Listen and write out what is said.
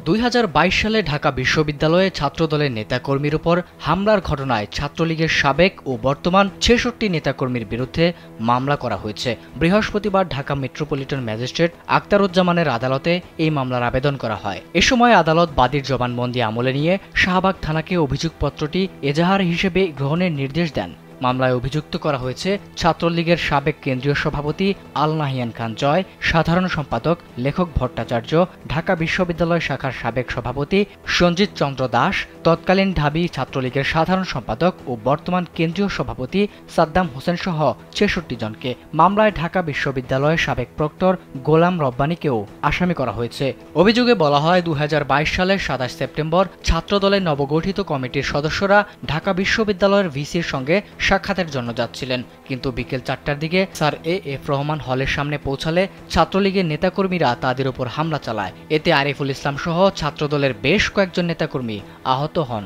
2022 সালে ঢাকা বিশ্ববিদ্যালয়ে ছাত্রদলের নেতাকর্মীর উপর হামলার ঘটনায় ছাত্রলীগের সাবেক ও বর্তমান 66 নেতাকর্মীর বিরুদ্ধে মামলা করা হয়েছে। বৃহস্পতিবার ঢাকা মেট্রোপলিটন ম্যাজিস্ট্রেট আক্তারুজ্জামানের আদালতে এই মামলার আবেদন করা হয়। এ সময় আদালত বাদীর জবানবন্দি আমলে নিয়ে শাহবাগ থানাকে অভিযোগপত্রটি এজাহার হিসেবে গ্রহণের নির্দেশ দেন। মামলায় অভিযুক্ত করা হয়েছে ছাত্রলীগের সাবেক কেন্দ্রীয় সভাপতি আল নাহিয়ান খান জয়, সাধারণ সম্পাদক লেখক ভট্টাচার্য, ঢাকা বিশ্ববিদ্যালয় শাখার সাবেক সভাপতি সঞ্জিত চন্দ্র দাস, তৎকালীন ঢাবি ছাত্রলীগের সাধারণ সম্পাদক ও বর্তমান কেন্দ্রীয় সভাপতি সাদ্দাম হোসেন সহ 66 জনকে। মামলায় ঢাকা বিশ্ববিদ্যালয়ের সাবেক প্রক্টর গোলাম রব্বানীকেও আসামি করা হয়েছে। অভিযোগে বলা হয় 2022 সালের 27 সেপ্টেম্বর ছাত্রদলের নবগঠিত কমিটির সদস্যরা ঢাকা বিশ্ববিদ্যালয়ের ভিসির সঙ্গে সাক্ষাতের জন্য যাচ্ছিলেন, কিন্তু বিকেল 4টার দিকে স্যার এএফ রহমান হলের সামনে পৌঁছালে ছাত্রলীগের নেতাকর্মীরা তাদের উপর হামলা চালায়। এতে আরিফুল ইসলাম সহ ছাত্রদলের বেশ কয়েকজন নেতাকর্মী আহত হন।